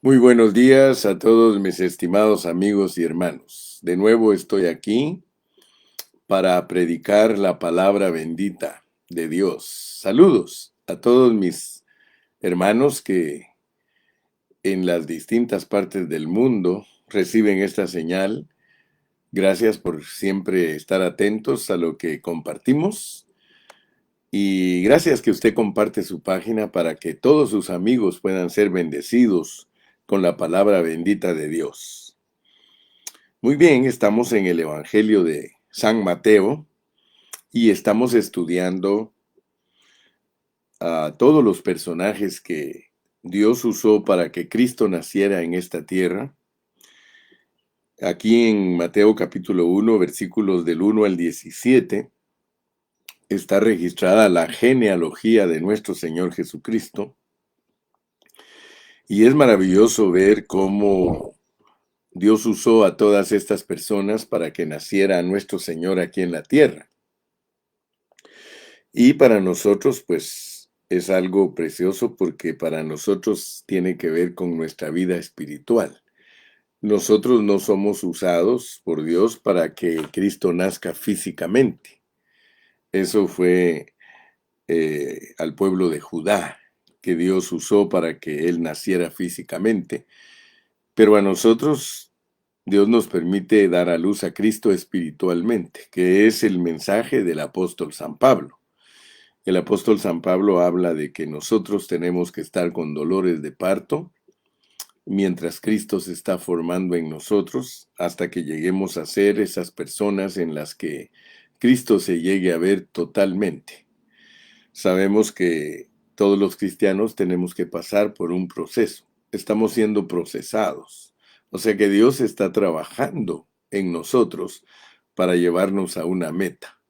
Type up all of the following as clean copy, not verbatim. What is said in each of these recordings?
Muy buenos días a todos mis estimados amigos y hermanos. De nuevo estoy aquí para predicar la palabra bendita de Dios. Saludos a todos mis hermanos que en las distintas partes del mundo reciben esta señal. Gracias por siempre estar atentos a lo que compartimos y gracias que usted comparte su página para que todos sus amigos puedan ser bendecidos con la palabra bendita de Dios. Muy bien, estamos en el Evangelio de San Mateo y estamos estudiando a todos los personajes que Dios usó para que Cristo naciera en esta tierra. Aquí en Mateo capítulo 1, versículos del 1 al 17, está registrada la genealogía de nuestro Señor Jesucristo. Y es maravilloso ver cómo Dios usó a todas estas personas para que naciera nuestro Señor aquí en la tierra. Y para nosotros, pues, es algo precioso porque para nosotros tiene que ver con nuestra vida espiritual. Nosotros no somos usados por Dios para que Cristo nazca físicamente. Eso fue al pueblo de Judá, que Dios usó para que Él naciera físicamente. Pero a nosotros, Dios nos permite dar a luz a Cristo espiritualmente, que es el mensaje del apóstol San Pablo. El apóstol San Pablo habla de que nosotros tenemos que estar con dolores de parto mientras Cristo se está formando en nosotros hasta que lleguemos a ser esas personas en las que Cristo se llegue a ver totalmente. Sabemos que todos los cristianos tenemos que pasar por un proceso. Estamos siendo procesados. O sea que Dios está trabajando en nosotros para llevarnos a una meta,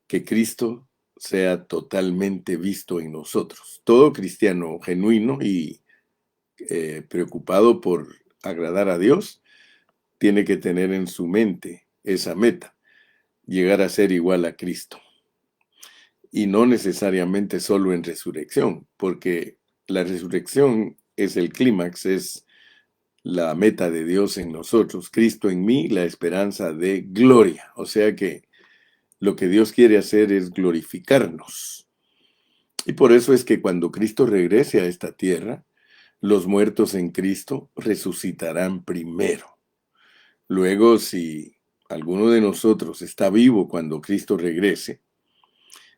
que Cristo sea totalmente visto en nosotros. Todo cristiano genuino y preocupado por agradar a Dios tiene que tener en su mente esa meta, llegar a ser igual a Cristo. Y no necesariamente solo en resurrección, porque la resurrección es el clímax, es la meta de Dios en nosotros, Cristo en mí, la esperanza de gloria. O sea que lo que Dios quiere hacer es glorificarnos. Y por eso es que cuando Cristo regrese a esta tierra, los muertos en Cristo resucitarán primero. Luego, si alguno de nosotros está vivo cuando Cristo regrese,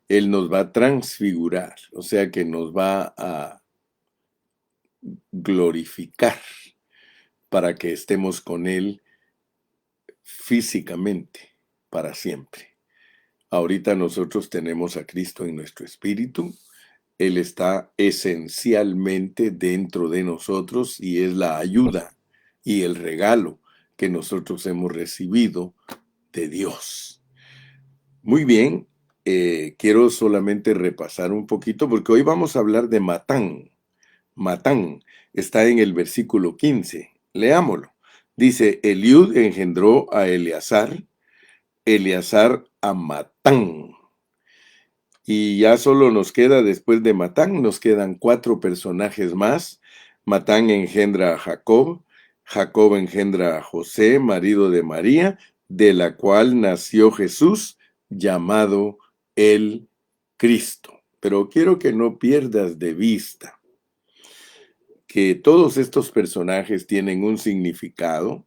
Él nos va a transfigurar, o sea que nos va a glorificar para que estemos con Él físicamente para siempre. Ahorita nosotros tenemos a Cristo en nuestro espíritu. Él está esencialmente dentro de nosotros y es la ayuda y el regalo que nosotros hemos recibido de Dios. Muy bien, quiero solamente repasar un poquito porque hoy vamos a hablar de Matán. Matán está en el versículo 15. Leámoslo. Dice, Eliud engendró a Eleazar, Eleazar a Matán. Y ya solo nos queda, después de Matán, nos quedan 4 personajes más. Matán engendra a Jacob, Jacob engendra a José, marido de María, de la cual nació Jesús, llamado el Cristo. Pero quiero que no pierdas de vista que todos estos personajes tienen un significado,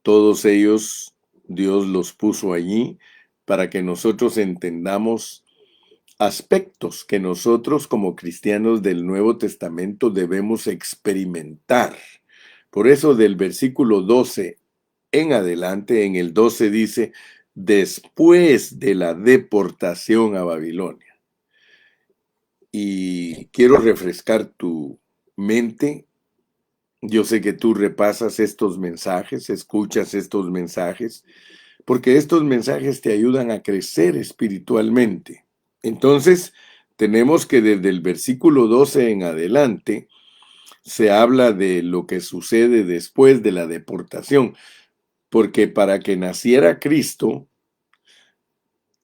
todos ellos Dios los puso allí para que nosotros entendamos aspectos que nosotros como cristianos del Nuevo Testamento debemos experimentar. Por eso del versículo 12 en adelante, en el 12 dice, después de la deportación a Babilonia. Y quiero refrescar tu mente. Yo sé que tú repasas estos mensajes, escuchas estos mensajes, porque estos mensajes te ayudan a crecer espiritualmente. Entonces, tenemos que desde el versículo 12 en adelante se habla de lo que sucede después de la deportación, porque para que naciera Cristo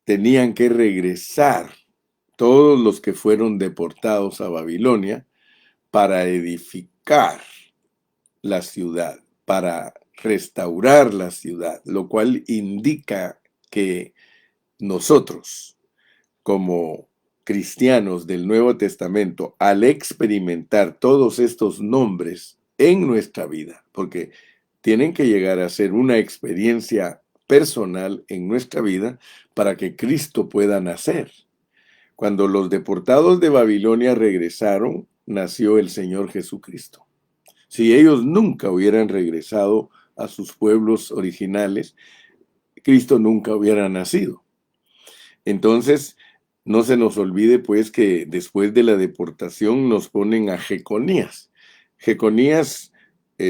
tenían que regresar todos los que fueron deportados a Babilonia para edificar la ciudad, para restaurar la ciudad, lo cual indica que nosotros, como cristianos del Nuevo Testamento, al experimentar todos estos nombres en nuestra vida, porque tienen que llegar a ser una experiencia personal en nuestra vida para que Cristo pueda nacer. Cuando los deportados de Babilonia regresaron, nació el Señor Jesucristo. Si ellos nunca hubieran regresado a sus pueblos originales, Cristo nunca hubiera nacido. Entonces, no se nos olvide pues que después de la deportación nos ponen a Jeconías. Jeconías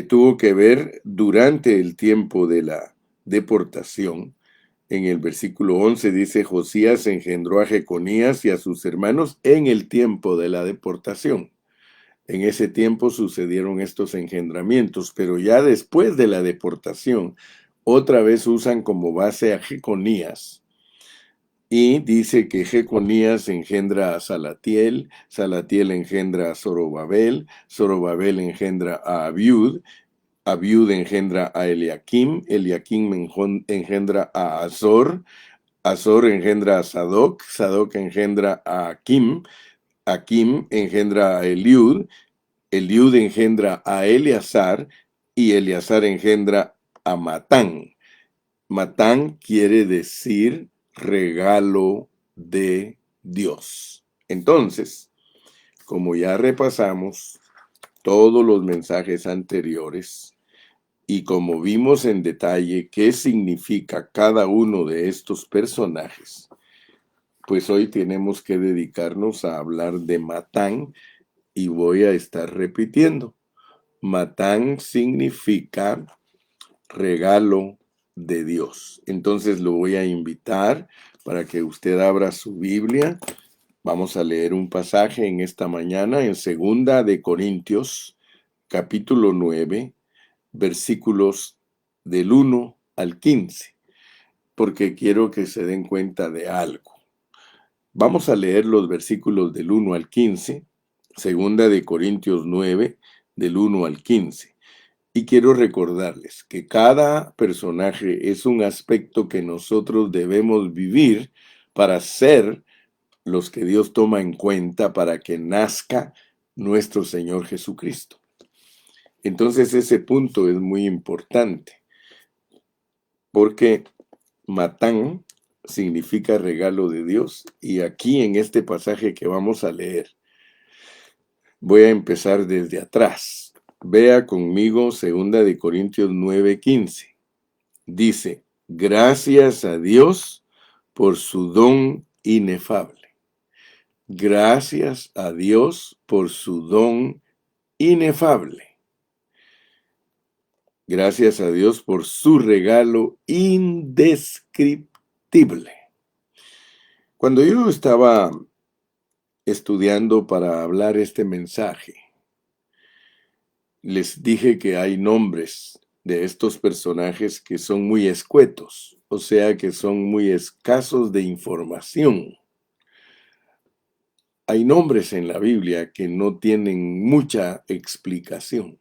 tuvo que ver durante el tiempo de la deportación. En el versículo 11 dice, Josías engendró a Jeconías y a sus hermanos en el tiempo de la deportación. En ese tiempo sucedieron estos engendramientos, pero ya después de la deportación, otra vez usan como base a Jeconías. Y dice que Jeconías engendra a Salatiel, Salatiel engendra a Zorobabel, Zorobabel engendra a Abiud, Abiud engendra a Eliakim, Eliakim engendra a Azor, Azor engendra a Sadoc, Sadoc engendra a Akim, Akim engendra a Eliud, Eliud engendra a Eleazar y Eleazar engendra a Matán. Matán quiere decir regalo de Dios. Entonces, como ya repasamos todos los mensajes anteriores y como vimos en detalle qué significa cada uno de estos personajes, pues hoy tenemos que dedicarnos a hablar de Matán y voy a estar repitiendo. Matán significa regalo de Dios. Entonces lo voy a invitar para que usted abra su Biblia. Vamos a leer un pasaje en esta mañana en 2 Corintios, capítulo 9, versículos del 1 al 15, porque quiero que se den cuenta de algo. Vamos a leer los versículos del 1 al 15, 2 Corintios 9, del 1 al 15. Y quiero recordarles que cada personaje es un aspecto que nosotros debemos vivir para ser los que Dios toma en cuenta para que nazca nuestro Señor Jesucristo. Entonces ese punto es muy importante, porque Matán significa regalo de Dios, y aquí en este pasaje que vamos a leer, voy a empezar desde atrás. Vea conmigo 2 Corintios 9:15. Dice, gracias a Dios por su don inefable. Gracias a Dios por su don inefable. Gracias a Dios por su regalo indescriptible. Cuando yo estaba estudiando para hablar este mensaje, les dije que hay nombres de estos personajes que son muy escuetos, o sea que son muy escasos de información. Hay nombres en la Biblia que no tienen mucha explicación.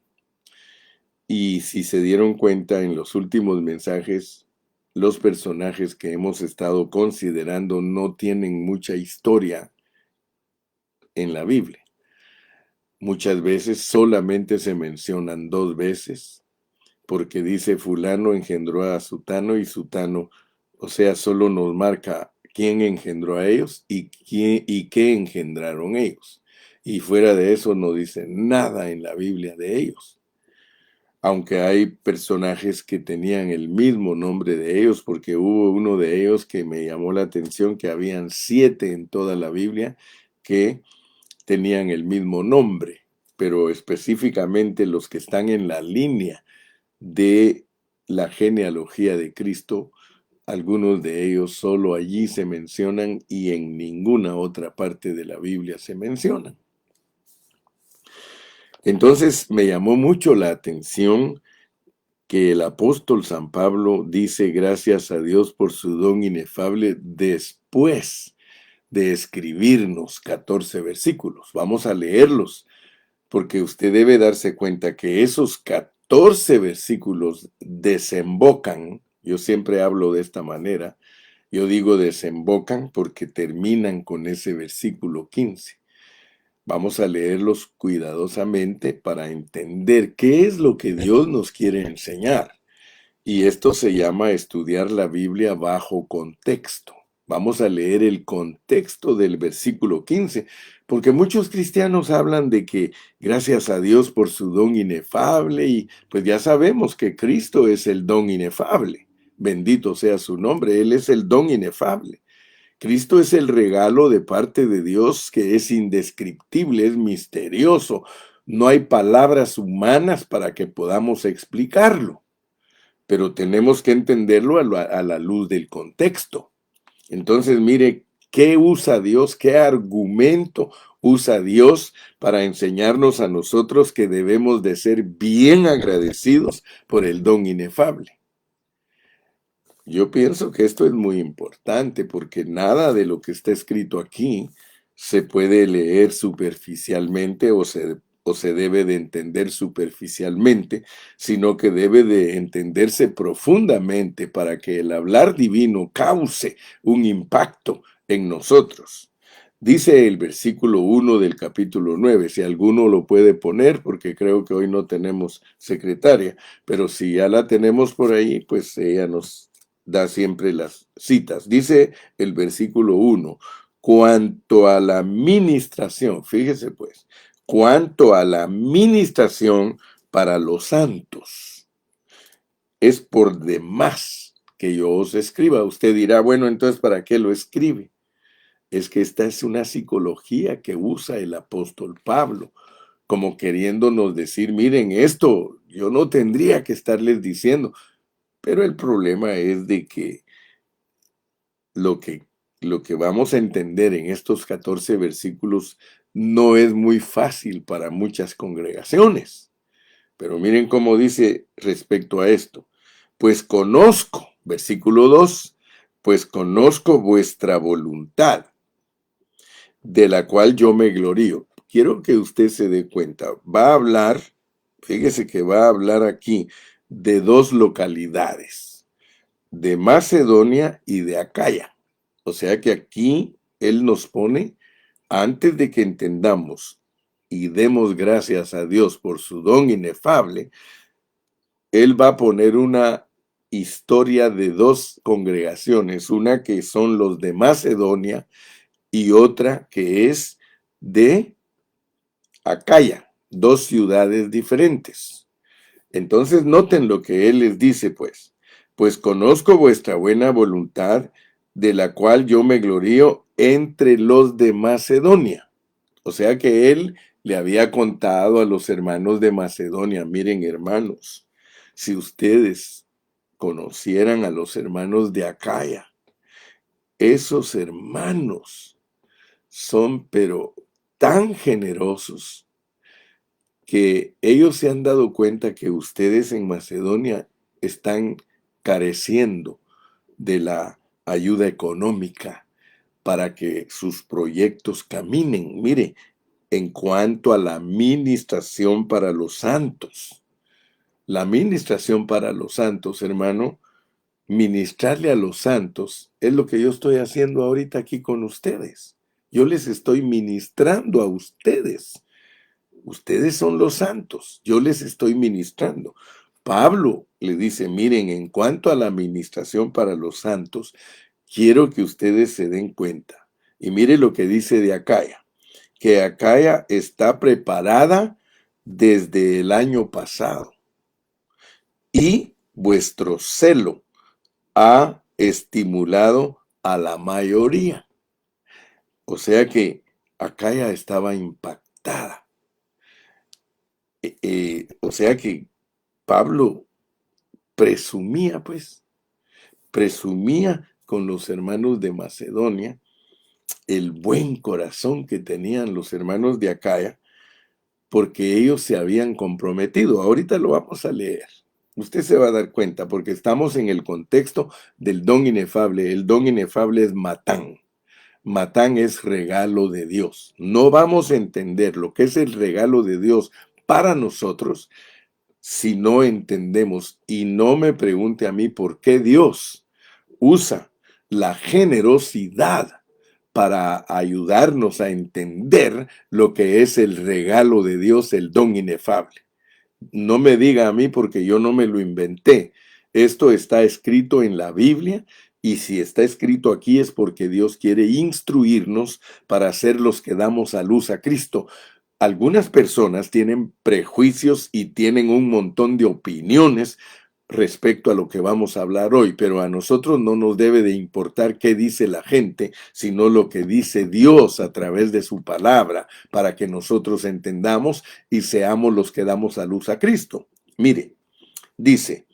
Y si se dieron cuenta en los últimos mensajes, los personajes que hemos estado considerando no tienen mucha historia en la Biblia. Muchas veces solamente se mencionan 2 veces, porque dice fulano engendró a sutano y sutano, o sea, solo nos marca quién engendró a ellos y qué engendraron ellos. Y fuera de eso no dice nada en la Biblia de ellos. Aunque hay personajes que tenían el mismo nombre de ellos, porque hubo uno de ellos que me llamó la atención, que habían 7 en toda la Biblia que tenían el mismo nombre, pero específicamente los que están en la línea de la genealogía de Cristo, algunos de ellos solo allí se mencionan y en ninguna otra parte de la Biblia se mencionan. Entonces me llamó mucho la atención que el apóstol San Pablo dice gracias a Dios por su don inefable después de escribirnos 14 versículos. Vamos a leerlos, porque usted debe darse cuenta que esos 14 versículos desembocan, yo siempre hablo de esta manera, yo digo desembocan porque terminan con ese versículo 15. Vamos a leerlos cuidadosamente para entender qué es lo que Dios nos quiere enseñar. Y esto se llama estudiar la Biblia bajo contexto. Vamos a leer el contexto del versículo 15, porque muchos cristianos hablan de que gracias a Dios por su don inefable, y pues ya sabemos que Cristo es el don inefable. Bendito sea su nombre, Él es el don inefable. Cristo es el regalo de parte de Dios que es indescriptible, es misterioso. No hay palabras humanas para que podamos explicarlo, pero tenemos que entenderlo a la luz del contexto. Entonces, mire, ¿qué usa Dios? ¿Qué argumento usa Dios para enseñarnos a nosotros que debemos de ser bien agradecidos por el don inefable? Yo pienso que esto es muy importante porque nada de lo que está escrito aquí se puede leer superficialmente o se debe de entender superficialmente, sino que debe de entenderse profundamente para que el hablar divino cause un impacto en nosotros. Dice el versículo 1 del capítulo 9, si alguno lo puede poner, porque creo que hoy no tenemos secretaria, pero si ya la tenemos por ahí, pues ella nos da siempre las citas. Dice el versículo 1, cuanto a la ministración, fíjese pues, cuanto a la ministración para los santos, es por demás que yo os escriba. Usted dirá, bueno, entonces, ¿para qué lo escribe? Es que esta es una psicología que usa el apóstol Pablo, como queriéndonos decir, miren, esto yo no tendría que estarles diciendo, pero el problema es de que lo que, lo que vamos a entender en estos 14 versículos no es muy fácil para muchas congregaciones. Pero miren cómo dice respecto a esto. Pues conozco, versículo 2, pues conozco vuestra voluntad, de la cual yo me glorío. Quiero que usted se dé cuenta. Va a hablar, fíjese que va a hablar aquí de dos localidades, de Macedonia y de Acaya. O sea que aquí él nos pone, antes de que entendamos y demos gracias a Dios por su don inefable, él va a poner una historia de dos congregaciones, una que son los de Macedonia y otra que es de Acaya, dos ciudades diferentes. Entonces noten lo que él les dice, pues conozco vuestra buena voluntad, de la cual yo me glorío entre los de Macedonia. O sea que él le había contado a los hermanos de Macedonia, miren hermanos, si ustedes conocieran a los hermanos de Acaya, esos hermanos son pero tan generosos que ellos se han dado cuenta que ustedes en Macedonia están careciendo de la ayuda económica para que sus proyectos caminen. Mire, en cuanto a la administración para los santos, la administración para los santos, hermano, ministrarle a los santos es lo que yo estoy haciendo ahorita aquí con ustedes. Yo les estoy ministrando a ustedes. Ustedes son los santos, yo les estoy ministrando. Pablo le dice, miren, en cuanto a la administración para los santos, quiero que ustedes se den cuenta. Y mire lo que dice de Acaya, que Acaya está preparada desde el año pasado y vuestro celo ha estimulado a la mayoría. O sea que Acaya estaba impactada. O sea que Pablo presumía con los hermanos de Macedonia el buen corazón que tenían los hermanos de Acaya, porque ellos se habían comprometido. Ahorita lo vamos a leer. Usted se va a dar cuenta, porque estamos en el contexto del don inefable. El don inefable es Matán. Matán es regalo de Dios. No vamos a entender lo que es el regalo de Dios para nosotros si no entendemos. Y no me pregunte a mí por qué Dios usa la generosidad para ayudarnos a entender lo que es el regalo de Dios, el don inefable. No me diga a mí porque yo no me lo inventé. Esto está escrito en la Biblia y si está escrito aquí es porque Dios quiere instruirnos para ser los que damos a luz a Cristo. Algunas personas tienen prejuicios y tienen un montón de opiniones respecto a lo que vamos a hablar hoy, pero a nosotros no nos debe de importar qué dice la gente, sino lo que dice Dios a través de su palabra, para que nosotros entendamos y seamos los que damos a luz a Cristo. Mire, dice,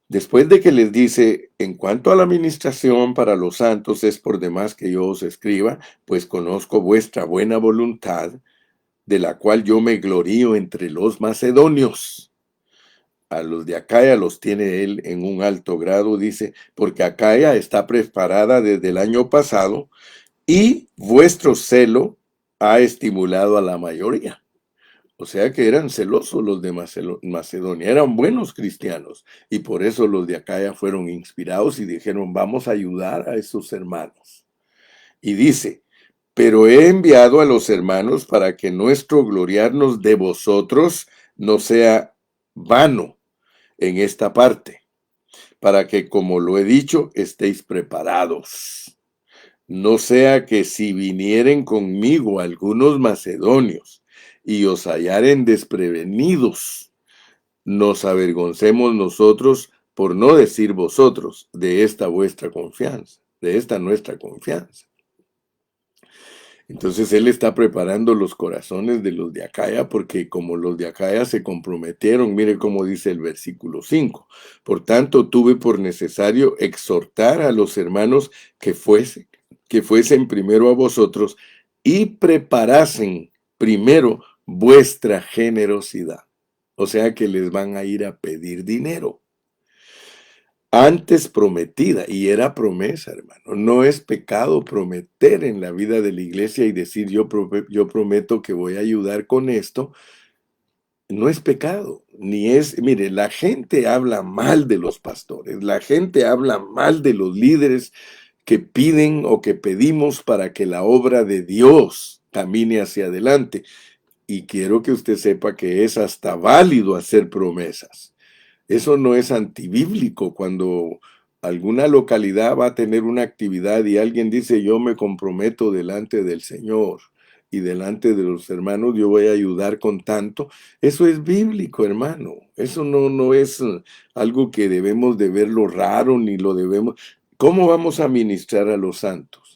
después de que les dice, en cuanto a la administración para los santos, es por demás que yo os escriba, pues conozco vuestra buena voluntad, de la cual yo me glorío entre los macedonios. A los de Acaya los tiene él en un alto grado, dice, porque Acaya está preparada desde el año pasado y vuestro celo ha estimulado a la mayoría. O sea que eran celosos los de Macedonia, eran buenos cristianos y por eso los de Acaya fueron inspirados y dijeron, vamos a ayudar a esos hermanos. Y dice, pero he enviado a los hermanos para que nuestro gloriarnos de vosotros no sea vano en esta parte, para que, como lo he dicho, estéis preparados. No sea que si vinieren conmigo algunos macedonios y os hallaren desprevenidos, nos avergoncemos nosotros, por no decir vosotros, de esta vuestra confianza, de esta nuestra confianza. Entonces él está preparando los corazones de los de Acaya porque como los de Acaya se comprometieron, mire cómo dice el versículo 5. Por tanto, tuve por necesario exhortar a los hermanos que fuesen primero a vosotros y preparasen primero vuestra generosidad. O sea que les van a ir a pedir dinero antes prometida, y era promesa, hermano. No es pecado prometer en la vida de la iglesia y decir yo prometo que voy a ayudar con esto. No es pecado, ni es, mire, la gente habla mal de los pastores, la gente habla mal de los líderes que piden o que pedimos para que la obra de Dios camine hacia adelante. Y quiero que usted sepa que es hasta válido hacer promesas. Eso no es antibíblico cuando alguna localidad va a tener una actividad y alguien dice yo me comprometo delante del Señor y delante de los hermanos yo voy a ayudar con tanto. Eso es bíblico, hermano. Eso no es algo que debemos de verlo raro ni lo debemos. ¿Cómo vamos a ministrar a los santos?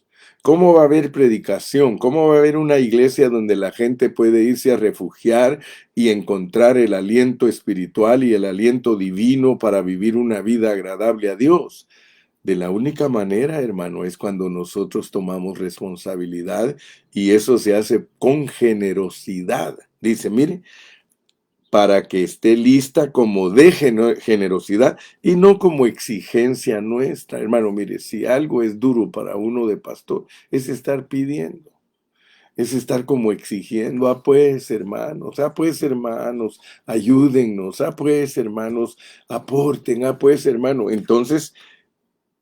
¿Cómo va a haber predicación? ¿Cómo va a haber una iglesia donde la gente puede irse a refugiar y encontrar el aliento espiritual y el aliento divino para vivir una vida agradable a Dios? De la única manera, hermano, es cuando nosotros tomamos responsabilidad y eso se hace con generosidad. Dice, mire, para que esté lista como de generosidad y no como exigencia nuestra. Hermano, mire, si algo es duro para uno de pastor, es estar pidiendo. Es estar como exigiendo, pues hermanos, ayúdennos, pues hermanos, aporten, pues hermano. Entonces,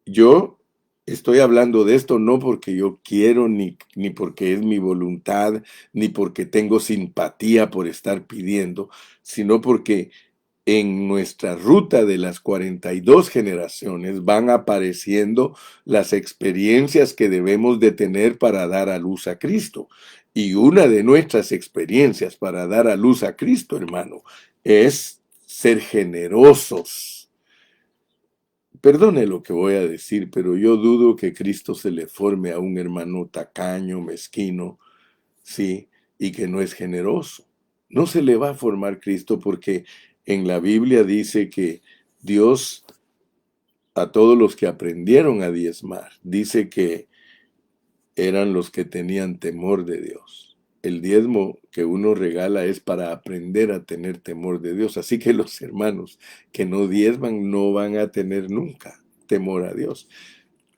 yo estoy hablando de esto no porque yo quiero, ni porque es mi voluntad, ni porque tengo simpatía por estar pidiendo, sino porque en nuestra ruta de las 42 generaciones van apareciendo las experiencias que debemos de tener para dar a luz a Cristo. Y una de nuestras experiencias para dar a luz a Cristo, hermano, es ser generosos. Perdone lo que voy a decir, pero yo dudo que Cristo se le forme a un hermano tacaño, mezquino, sí, y que no es generoso. No se le va a formar Cristo porque en la Biblia dice que Dios a todos los que aprendieron a diezmar, dice que eran los que tenían temor de Dios. El diezmo que uno regala es para aprender a tener temor de Dios. Así que los hermanos que no diezman no van a tener nunca temor a Dios.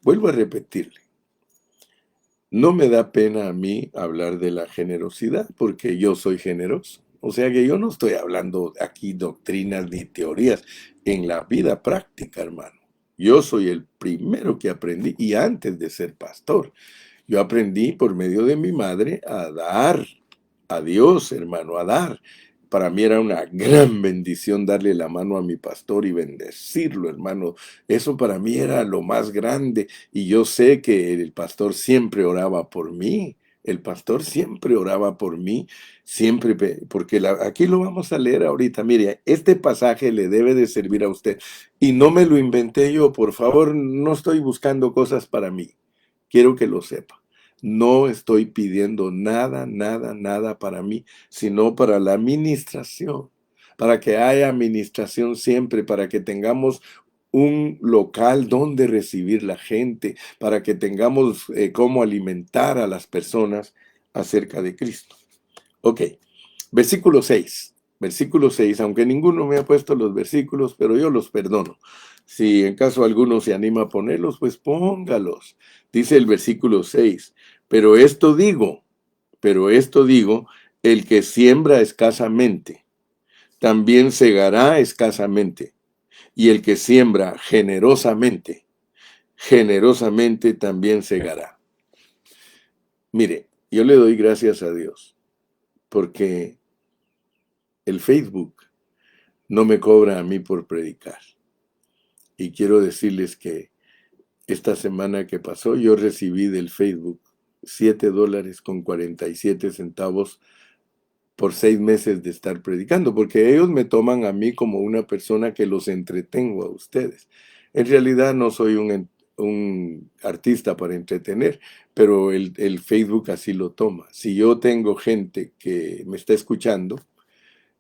Vuelvo a repetirle. No me da pena a mí hablar de la generosidad porque yo soy generoso. O sea que yo no estoy hablando aquí doctrinas ni teorías, en la vida práctica, hermano. Yo soy el primero que aprendí y antes de ser pastor. Yo aprendí por medio de mi madre a dar a Dios, hermano, a dar. Para mí era una gran bendición darle la mano a mi pastor y bendecirlo, hermano. Eso para mí era lo más grande. Y yo sé que el pastor siempre oraba por mí. El pastor siempre oraba por mí, siempre, porque aquí lo vamos a leer ahorita. Mire, este pasaje le debe de servir a usted. Y no me lo inventé yo, por favor, no estoy buscando cosas para mí. Quiero que lo sepa. No estoy pidiendo nada, nada, nada para mí, sino para la administración, para que haya administración siempre, para que tengamos un local donde recibir la gente, para que tengamos cómo alimentar a las personas acerca de Cristo. Ok, versículo 6. Versículo 6, aunque ninguno me ha puesto los versículos, pero yo los perdono. Si en caso alguno se anima a ponerlos, pues póngalos. Dice el versículo 6, pero esto digo, el que siembra escasamente, también segará escasamente. Y el que siembra generosamente, generosamente también segará. Mire, yo le doy gracias a Dios, porque el Facebook no me cobra a mí por predicar. Y quiero decirles que esta semana que pasó yo recibí del Facebook $7.47 por 6 meses de estar predicando, porque ellos me toman a mí como una persona que los entretengo a ustedes. En realidad no soy un artista para entretener, pero el Facebook así lo toma. Si yo tengo gente que me está escuchando,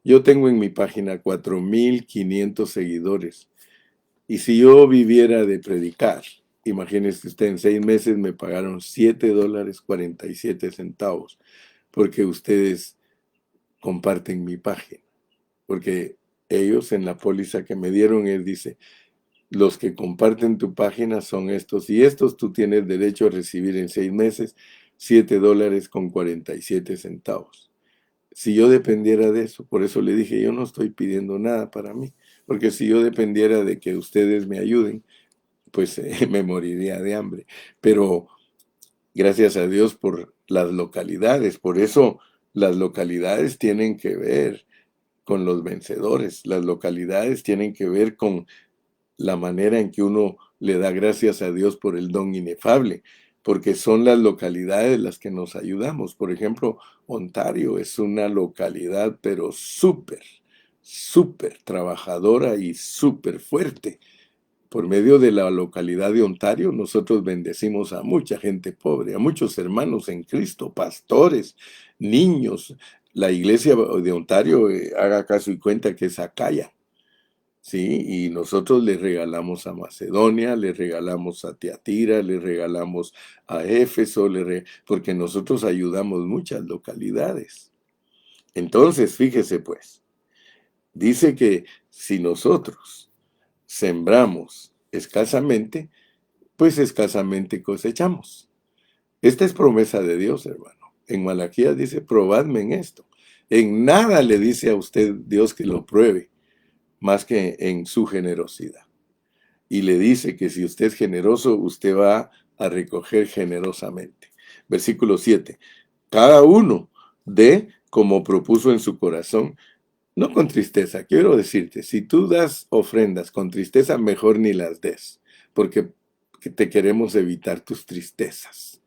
yo tengo en mi página 4,500 seguidores. Y si yo viviera de predicar, imagínese usted, en 6 meses me pagaron $7.47, porque ustedes comparten mi página. Porque ellos en la póliza que me dieron, él dice, los que comparten tu página son estos y estos, tú tienes derecho a recibir en 6 meses $7.47. Si yo dependiera de eso, por eso le dije, yo no estoy pidiendo nada para mí, porque si yo dependiera de que ustedes me ayuden, pues me moriría de hambre. Pero gracias a Dios por las localidades, por eso las localidades tienen que ver con los vencedores, las localidades tienen que ver con la manera en que uno le da gracias a Dios por el don inefable, porque son las localidades las que nos ayudamos. Por ejemplo, Ontario es una localidad, pero súper, súper trabajadora y súper fuerte. Por medio de la localidad de Ontario, nosotros bendecimos a mucha gente pobre, a muchos hermanos en Cristo, pastores, niños. La iglesia de Ontario, haga caso y cuenta que es Acaya. Sí, y nosotros le regalamos a Macedonia, le regalamos a Tiatira, le regalamos a Éfeso, porque nosotros ayudamos muchas localidades. Entonces, fíjese pues, dice que si nosotros sembramos escasamente, pues escasamente cosechamos. Esta es promesa de Dios, hermano. En Malaquías dice, probadme en esto. En nada le dice a usted Dios que lo pruebe, más que en su generosidad. Y le dice que si usted es generoso, usted va a recoger generosamente. Versículo 7. Cada uno dé como propuso en su corazón, no con tristeza. Quiero decirte, si tú das ofrendas con tristeza, mejor ni las des, porque te queremos evitar tus tristezas.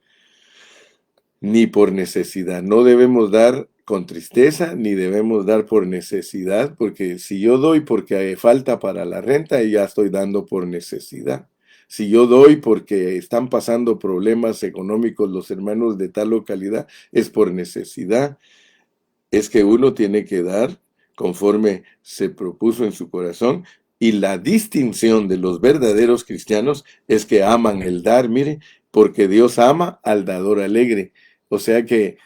Ni por necesidad. No debemos dar con tristeza, ni debemos dar por necesidad, porque si yo doy porque hay falta para la renta, ya estoy dando por necesidad. Si yo doy porque están pasando problemas económicos los hermanos de tal localidad, es por necesidad. Es que uno tiene que dar conforme se propuso en su corazón, y la distinción de los verdaderos cristianos es que aman el dar, mire, porque Dios ama al dador alegre. O sea que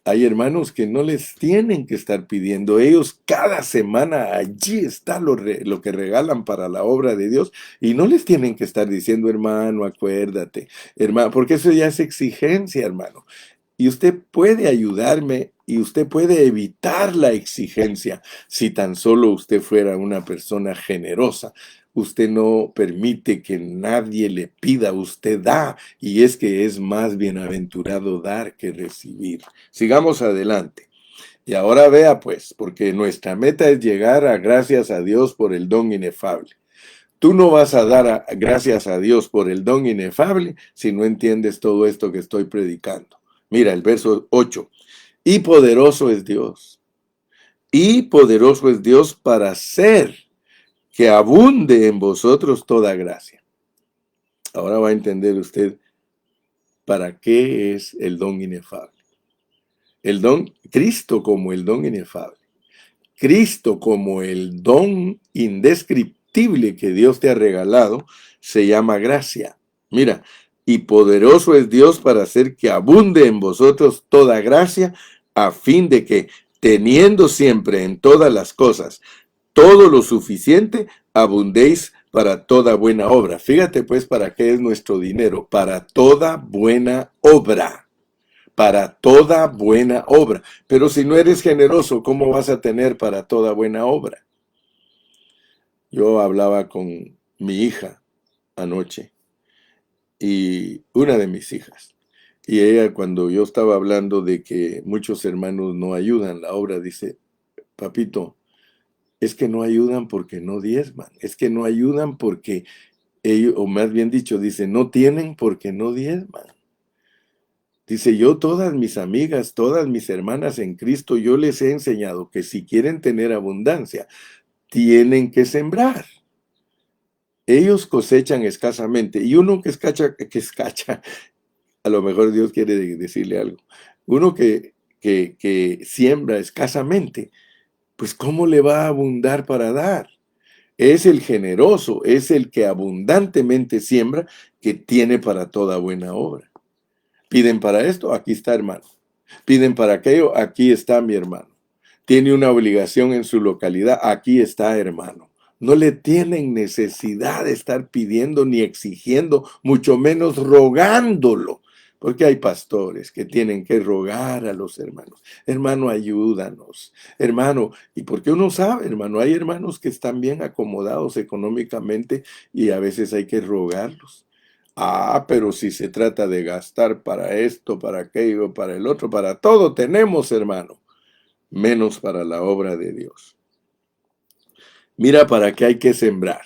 hay hermanos que no les tienen que estar pidiendo. Ellos cada semana allí está lo que regalan para la obra de Dios. Y no les tienen que estar diciendo, hermano, acuérdate, hermano, porque eso ya es exigencia, hermano. Y usted puede ayudarme y usted puede evitar la exigencia si tan solo usted fuera una persona generosa. Usted no permite que nadie le pida, usted da, y es que es más bienaventurado dar que recibir. Sigamos adelante. Y ahora vea pues, porque nuestra meta es llegar a gracias a Dios por el don inefable. Tú no vas a dar gracias a Dios por el don inefable si no entiendes todo esto que estoy predicando. Mira el verso 8. Y poderoso es Dios. Y poderoso es Dios para hacer que abunde en vosotros toda gracia. Ahora va a entender usted para qué es el don inefable. El don, Cristo como el don inefable. Cristo como el don indescriptible que Dios te ha regalado, se llama gracia. Mira, y poderoso es Dios para hacer que abunde en vosotros toda gracia, a fin de que, teniendo siempre en todas las cosas todo lo suficiente, abundéis para toda buena obra. Fíjate pues para qué es nuestro dinero, para toda buena obra. Para toda buena obra. Pero si no eres generoso, ¿cómo vas a tener para toda buena obra? Yo hablaba con mi hija anoche, y una de mis hijas, y ella, cuando yo estaba hablando de que muchos hermanos no ayudan la obra, dice: papito, es que no ayudan porque no diezman, es que no ayudan porque ellos, o más bien dicho, dice, no tienen porque no diezman. Dice, yo todas mis amigas, todas mis hermanas en Cristo, yo les he enseñado que si quieren tener abundancia, tienen que sembrar. Ellos cosechan escasamente, y uno que escacha, a lo mejor Dios quiere decirle algo, uno que siembra escasamente, pues ¿cómo le va a abundar para dar? Es el generoso, es el que abundantemente siembra, que tiene para toda buena obra. Piden para esto, aquí está, hermano. Piden para aquello, aquí está mi hermano. Tiene una obligación en su localidad, aquí está, hermano. No le tienen necesidad de estar pidiendo ni exigiendo, mucho menos rogándolo. Porque hay pastores que tienen que rogar a los hermanos. Hermano, ayúdanos. Hermano, y porque uno sabe, hermano, hay hermanos que están bien acomodados económicamente y a veces hay que rogarlos. Ah, pero si se trata de gastar para esto, para aquello, para el otro, para todo tenemos, hermano, menos para la obra de Dios. Mira para qué hay que sembrar.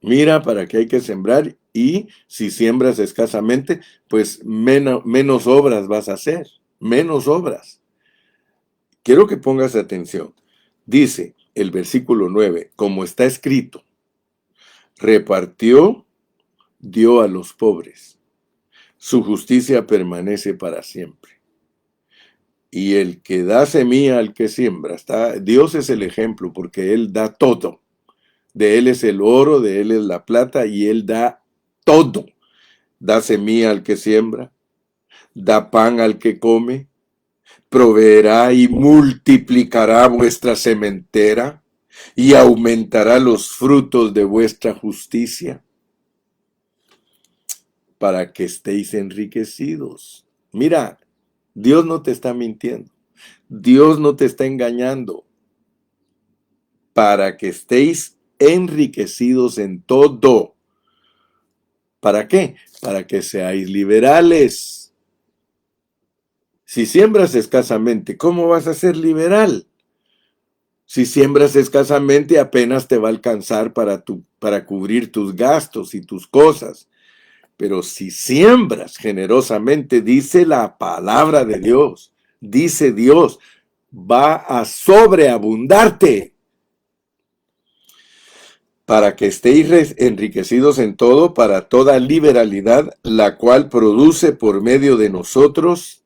Mira para qué hay que sembrar, y si siembras escasamente, pues menos obras vas a hacer, menos obras. Quiero que pongas atención. Dice el versículo 9, como está escrito, repartió, dio a los pobres. Su justicia permanece para siempre. Y el que da semilla al que siembra, Dios es el ejemplo, porque Él da todo. De Él es el oro, de Él es la plata, y Él da todo. Da semilla al que siembra, da pan al que come, proveerá y multiplicará vuestra sementera, y aumentará los frutos de vuestra justicia, para que estéis enriquecidos. Mira, Dios no te está mintiendo. Dios no te está engañando. Para que estéis enriquecidos en todo. ¿Para qué? Para que seáis liberales. Si siembras escasamente, ¿cómo vas a ser liberal? Si siembras escasamente, apenas te va a alcanzar para cubrir tus gastos y tus cosas. Pero si siembras generosamente, dice la palabra de Dios, dice Dios, va a sobreabundarte, para que estéis enriquecidos en todo, para toda liberalidad, la cual produce por medio de nosotros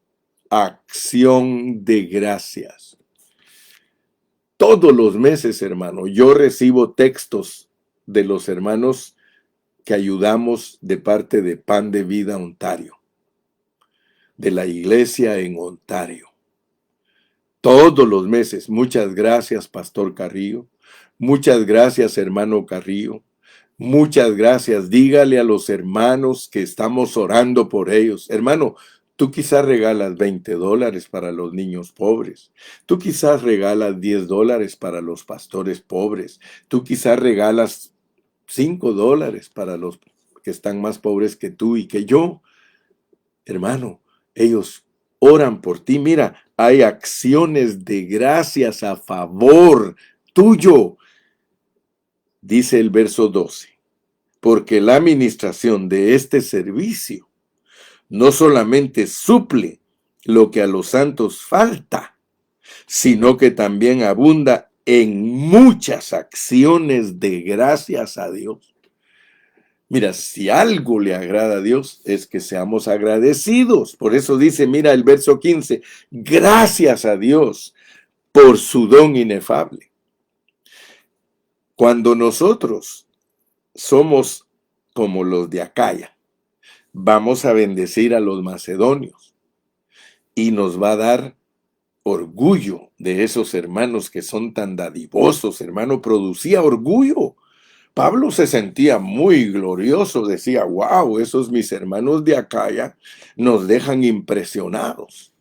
acción de gracias. Todos los meses, hermano, yo recibo textos de los hermanos que ayudamos de parte de Pan de Vida Ontario, de la iglesia en Ontario. Todos los meses. Muchas gracias, Pastor Carrillo. Muchas gracias, hermano Carrillo. Muchas gracias. Dígale a los hermanos que estamos orando por ellos. Hermano, Tú quizás regalas $20 para los niños pobres. Tú quizás regalas $10 para los pastores pobres. Tú quizás regalas $5 para los que están más pobres que tú y que yo. Hermano, ellos oran por ti. Mira, hay acciones de gracias a favor tuyo. Dice el verso 12, porque la administración de este servicio no solamente suple lo que a los santos falta, sino que también abunda en muchas acciones de gracias a Dios. Mira, si algo le agrada a Dios es que seamos agradecidos. Por eso dice, mira el verso 15, gracias a Dios por su don inefable. Cuando nosotros somos como los de Acaya, vamos a bendecir a los macedonios y nos va a dar orgullo de esos hermanos que son tan dadivosos, hermano, producía orgullo. Pablo se sentía muy glorioso, decía, wow, esos mis hermanos de Acaya nos dejan impresionados.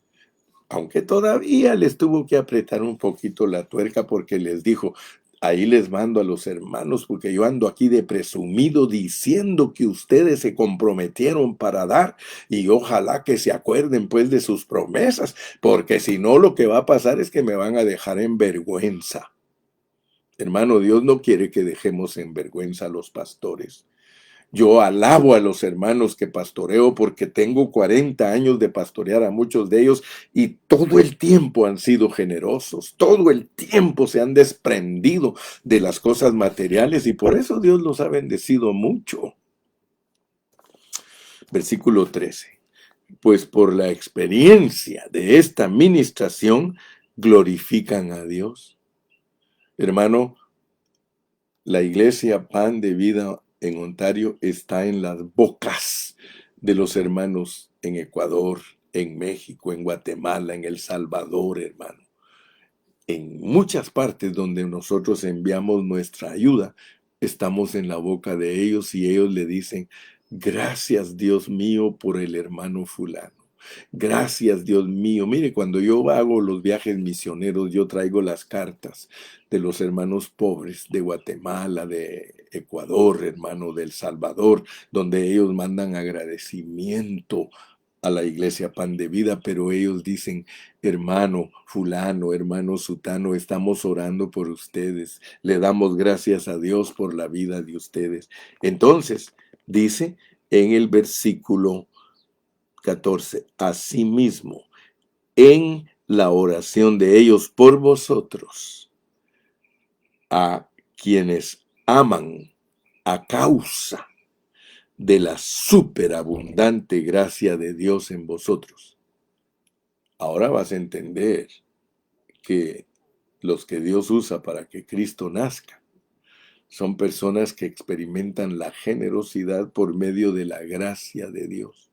Aunque todavía les tuvo que apretar un poquito la tuerca porque les dijo, ahí les mando a los hermanos porque yo ando aquí de presumido diciendo que ustedes se comprometieron para dar y ojalá que se acuerden pues de sus promesas, porque si no lo que va a pasar es que me van a dejar en vergüenza. Hermano, Dios no quiere que dejemos en vergüenza a los pastores. Yo alabo a los hermanos que pastoreo porque tengo 40 años de pastorear a muchos de ellos y todo el tiempo han sido generosos, todo el tiempo se han desprendido de las cosas materiales y por eso Dios los ha bendecido mucho. Versículo 13. Pues por la experiencia de esta administración glorifican a Dios. Hermano, la iglesia Pan de Vida en Ontario está en las bocas de los hermanos en Ecuador, en México, en Guatemala, en El Salvador, hermano. En muchas partes donde nosotros enviamos nuestra ayuda, estamos en la boca de ellos y ellos le dicen, gracias Dios mío por el hermano fulano. Gracias, Dios mío. Mire, cuando yo hago los viajes misioneros, yo traigo las cartas de los hermanos pobres de Guatemala, de Ecuador, hermano, de El Salvador, donde ellos mandan agradecimiento a la iglesia Pan de Vida, pero ellos dicen, hermano fulano, hermano sutano, estamos orando por ustedes, le damos gracias a Dios por la vida de ustedes. Entonces, dice en el versículo 14. Asimismo, en la oración de ellos por vosotros, a quienes aman a causa de la superabundante gracia de Dios en vosotros. Ahora vas a entender que los que Dios usa para que Cristo nazca son personas que experimentan la generosidad por medio de la gracia de Dios,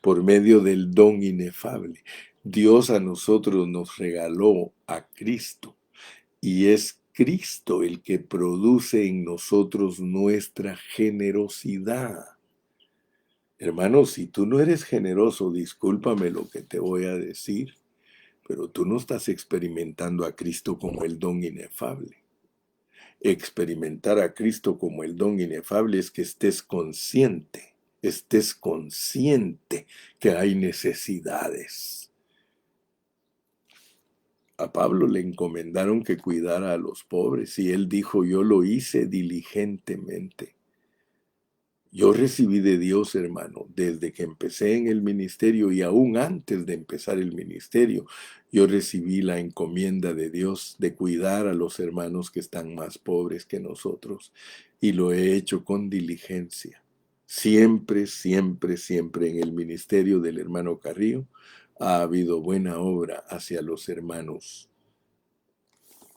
por medio del don inefable. Dios a nosotros nos regaló a Cristo y es Cristo el que produce en nosotros nuestra generosidad. Hermano, si tú no eres generoso, discúlpame lo que te voy a decir, pero tú no estás experimentando a Cristo como el don inefable. Experimentar a Cristo como el don inefable es que estés consciente que hay necesidades. A Pablo le encomendaron que cuidara a los pobres y él dijo, yo lo hice diligentemente. Yo recibí de Dios, hermano, desde que empecé en el ministerio y aún antes de empezar el ministerio, yo recibí la encomienda de Dios de cuidar a los hermanos que están más pobres que nosotros y lo he hecho con diligencia. Siempre, siempre, siempre en el ministerio del hermano Carrillo ha habido buena obra hacia los hermanos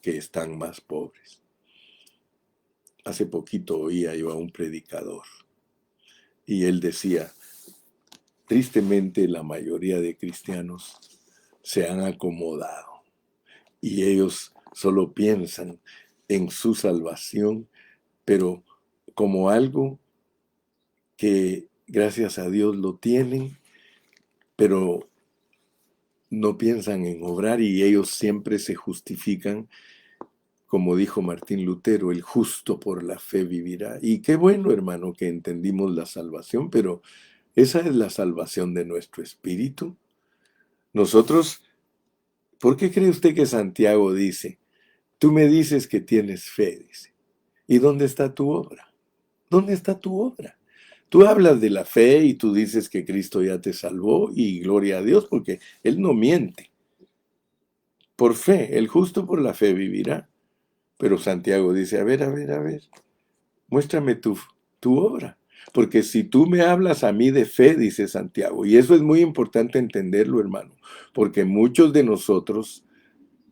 que están más pobres. Hace poquito oía yo a un predicador y él decía, tristemente la mayoría de cristianos se han acomodado y ellos solo piensan en su salvación, pero como algo que gracias a Dios lo tienen, pero no piensan en obrar y ellos siempre se justifican, como dijo Martín Lutero, el justo por la fe vivirá. Y qué bueno, hermano, que entendimos la salvación, pero esa es la salvación de nuestro espíritu. Nosotros, ¿por qué cree usted que Santiago dice, tú me dices que tienes fe, dice, ¿y dónde está tu obra? ¿Dónde está tu obra? Tú hablas de la fe y tú dices que Cristo ya te salvó y gloria a Dios porque Él no miente. Por fe, el justo por la fe vivirá. Pero Santiago dice, a ver, muéstrame tu obra. Porque si tú me hablas a mí de fe, dice Santiago, y eso es muy importante entenderlo, hermano, porque muchos de nosotros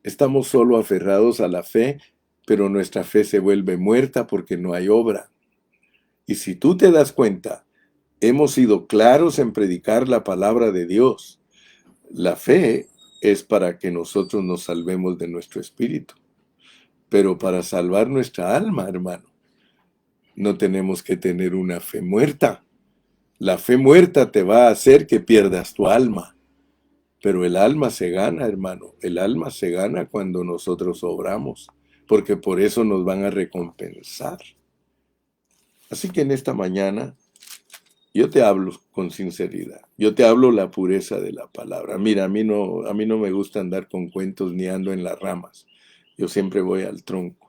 estamos solo aferrados a la fe, pero nuestra fe se vuelve muerta porque no hay obra. Y si tú te das cuenta, hemos sido claros en predicar la palabra de Dios. La fe es para que nosotros nos salvemos de nuestro espíritu, pero para salvar nuestra alma, hermano, no tenemos que tener una fe muerta. La fe muerta te va a hacer que pierdas tu alma, pero el alma se gana, hermano. El alma se gana cuando nosotros obramos, porque por eso nos van a recompensar. Así que en esta mañana yo te hablo con sinceridad. Yo te hablo la pureza de la palabra. Mira, a mí no me gusta andar con cuentos ni ando en las ramas. Yo siempre voy al tronco.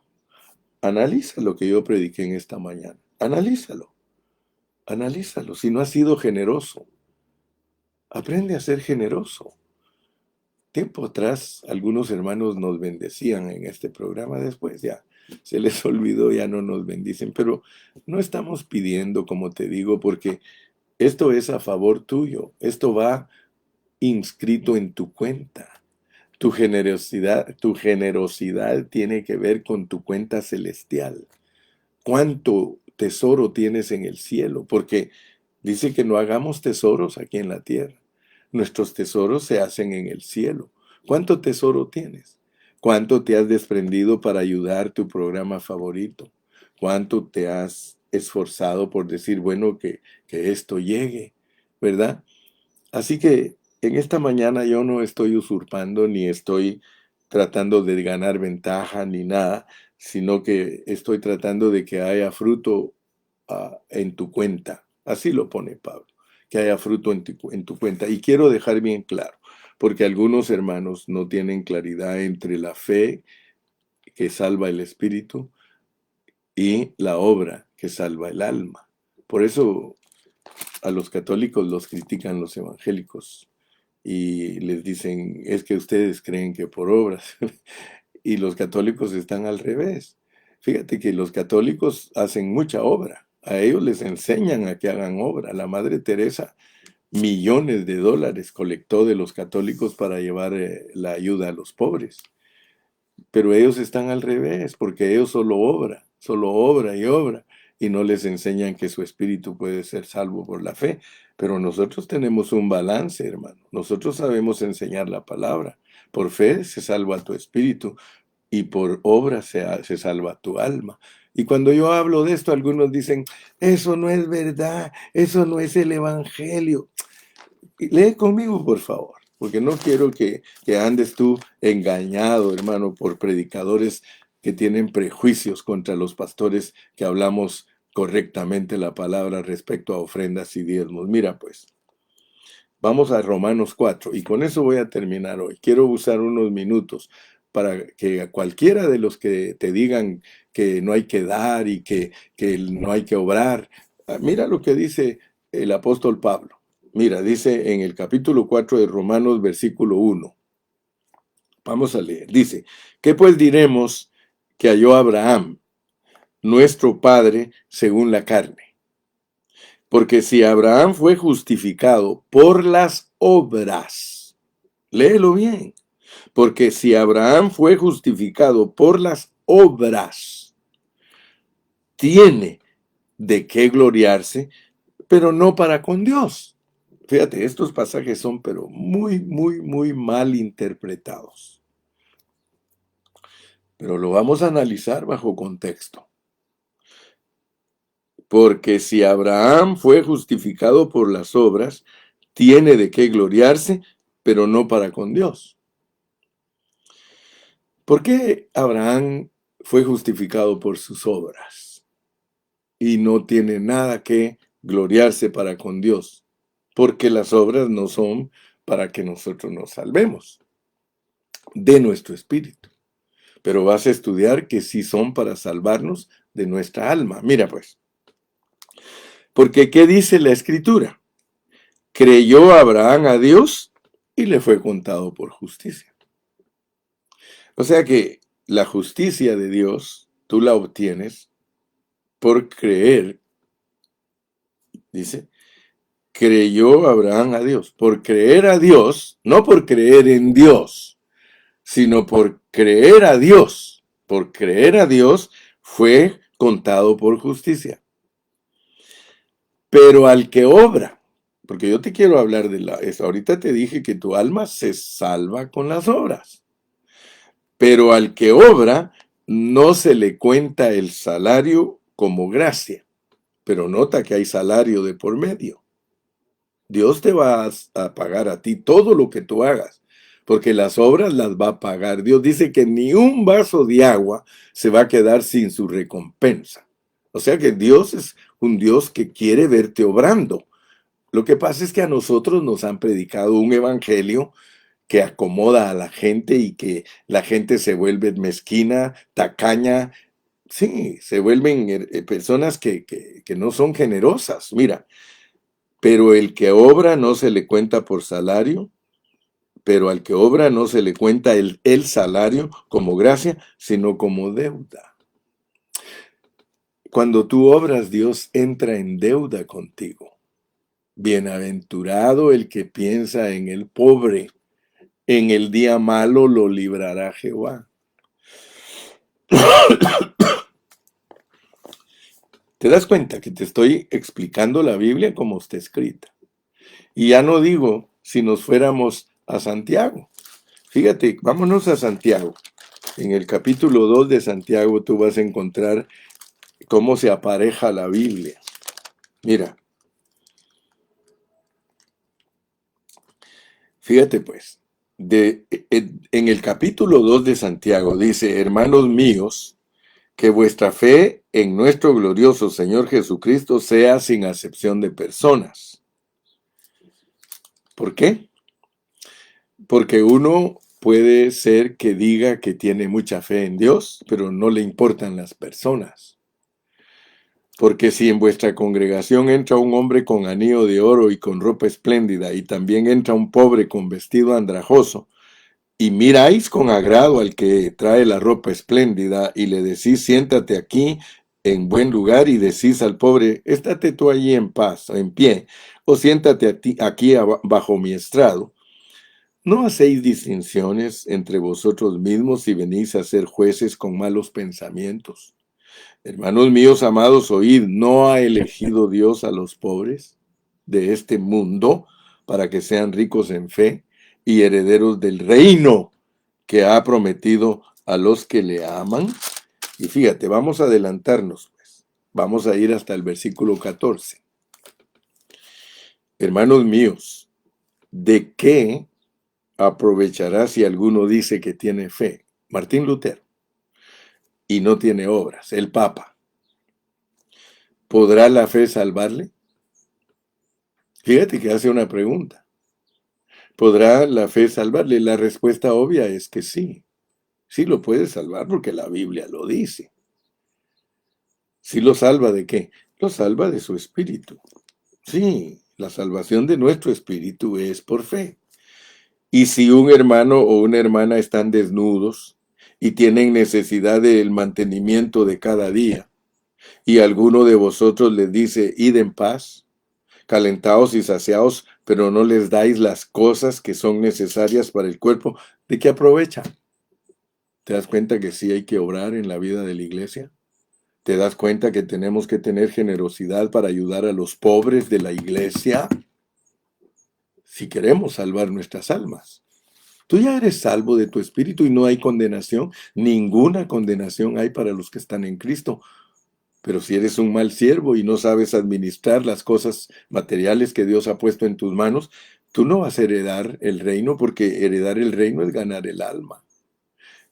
Analiza lo que yo prediqué en esta mañana. Analízalo. Analízalo. Si no has sido generoso, aprende a ser generoso. Tiempo atrás, algunos hermanos nos bendecían en este programa. Después ya se les olvidó, ya no nos bendicen. Pero no estamos pidiendo, como te digo, porque esto es a favor tuyo. Esto va inscrito en tu cuenta. Tu generosidad tiene que ver con tu cuenta celestial. ¿Cuánto tesoro tienes en el cielo? Porque dice que no hagamos tesoros aquí en la tierra. Nuestros tesoros se hacen en el cielo. ¿Cuánto tesoro tienes? ¿Cuánto te has desprendido para ayudar tu programa favorito? ¿Cuánto te has esforzado por decir, bueno, que esto llegue? ¿Verdad? Así que en esta mañana yo no estoy usurpando ni estoy tratando de ganar ventaja ni nada, sino que estoy tratando de que haya fruto en tu cuenta. Así lo pone Pablo, que haya fruto en tu cuenta. Y quiero dejar bien claro, porque algunos hermanos no tienen claridad entre la fe que salva el espíritu y la obra que salva el alma. Por eso a los católicos los critican los evangélicos y les dicen, es que ustedes creen que por obras. Y los católicos están al revés. Fíjate que los católicos hacen mucha obra. A ellos les enseñan a que hagan obra. La Madre Teresa millones de dólares colectó de los católicos para llevar la ayuda a los pobres. Pero ellos están al revés, porque ellos solo obra y no les enseñan que su espíritu puede ser salvo por la fe. Pero nosotros tenemos un balance, hermano. Nosotros sabemos enseñar la palabra. Por fe se salva tu espíritu y por obra se salva tu alma. Y cuando yo hablo de esto, algunos dicen, eso no es verdad, eso no es el evangelio. Lee conmigo, por favor, porque no quiero que andes tú engañado, hermano, por predicadores que tienen prejuicios contra los pastores que hablamos correctamente la palabra respecto a ofrendas y diezmos. Mira, pues, vamos a Romanos 4 y con eso voy a terminar hoy. Quiero usar unos minutos para que a cualquiera de los que te digan que no hay que dar y que no hay que obrar, mira lo que dice el apóstol Pablo. Mira, dice en el capítulo 4 de Romanos, versículo 1. Vamos a leer. Dice, ¿qué pues diremos que halló Abraham, nuestro padre, según la carne? Porque si Abraham fue justificado por las obras, léelo bien, porque si Abraham fue justificado por las obras, tiene de qué gloriarse, pero no para con Dios. Fíjate, estos pasajes son pero muy mal interpretados. Pero lo vamos a analizar bajo contexto. Porque si Abraham fue justificado por las obras, tiene de qué gloriarse, pero no para con Dios. ¿Por qué Abraham fue justificado por sus obras y no tiene nada que gloriarse para con Dios? Porque las obras no son para que nosotros nos salvemos de nuestro espíritu, pero vas a estudiar que sí son para salvarnos de nuestra alma. Mira pues, porque ¿qué dice la Escritura? Creyó Abraham a Dios y le fue contado por justicia. O sea que la justicia de Dios tú la obtienes por creer, dice, creyó Abraham a Dios. Por creer a Dios, no por creer en Dios, sino por creer a Dios. Por creer a Dios fue contado por justicia. Pero al que obra, porque yo te quiero hablar de ahorita te dije que tu alma se salva con las obras. Pero al que obra no se le cuenta el salario como gracia. Pero nota que hay salario de por medio. Dios te va a pagar a ti todo lo que tú hagas, porque las obras las va a pagar. Dios dice que ni un vaso de agua se va a quedar sin su recompensa. O sea que Dios es un Dios que quiere verte obrando. Lo que pasa es que a nosotros nos han predicado un evangelio que acomoda a la gente y que la gente se vuelve mezquina, tacaña. Sí, se vuelven personas que no son generosas. Mira, pero el que obra no se le cuenta por salario, pero al que obra no se le cuenta el salario como gracia, sino como deuda. Cuando tú obras, Dios entra en deuda contigo. Bienaventurado el que piensa en el pobre, en el día malo lo librará Jehová. ¿Te das cuenta que te estoy explicando la Biblia como está escrita? Y ya no digo si nos fuéramos a Santiago. Fíjate, vámonos a Santiago. En el capítulo 2 de Santiago tú vas a encontrar cómo se apareja la Biblia. Mira, fíjate pues, en el capítulo 2 de Santiago dice, hermanos míos, que vuestra fe en nuestro glorioso Señor Jesucristo sea sin acepción de personas. ¿Por qué? Porque uno puede ser que diga que tiene mucha fe en Dios, pero no le importan las personas. Porque si en vuestra congregación entra un hombre con anillo de oro y con ropa espléndida, y también entra un pobre con vestido andrajoso, y miráis con agrado al que trae la ropa espléndida, y le decís, siéntate aquí en buen lugar, y decís al pobre, estate tú allí en paz, en pie, o siéntate aquí bajo mi estrado, ¿no hacéis distinciones entre vosotros mismos si venís a ser jueces con malos pensamientos? Hermanos míos amados, oíd, ¿no ha elegido Dios a los pobres de este mundo para que sean ricos en fe y herederos del reino que ha prometido a los que le aman? Y fíjate, vamos a adelantarnos, pues. Vamos a ir hasta el versículo 14. Hermanos míos, ¿de qué aprovechará si alguno dice que tiene fe? Martín Lutero. Y no tiene obras, el Papa. ¿Podrá la fe salvarle? Fíjate que hace una pregunta. ¿Podrá la fe salvarle? La respuesta obvia es que sí. Sí lo puede salvar porque la Biblia lo dice. ¿Sí lo salva de qué? Lo salva de su espíritu. Sí, la salvación de nuestro espíritu es por fe. Y si un hermano o una hermana están desnudos y tienen necesidad del mantenimiento de cada día, y alguno de vosotros les dice, id en paz, calentaos y saciaos, pero no les dais las cosas que son necesarias para el cuerpo, ¿de qué aprovechan? ¿Te das cuenta que sí hay que obrar en la vida de la iglesia? ¿Te das cuenta que tenemos que tener generosidad para ayudar a los pobres de la iglesia? Si queremos salvar nuestras almas. Tú ya eres salvo de tu espíritu y no hay condenación. Ninguna condenación hay para los que están en Cristo. Pero si eres un mal siervo y no sabes administrar las cosas materiales que Dios ha puesto en tus manos, Tú no vas a heredar el reino porque heredar el reino es ganar el alma.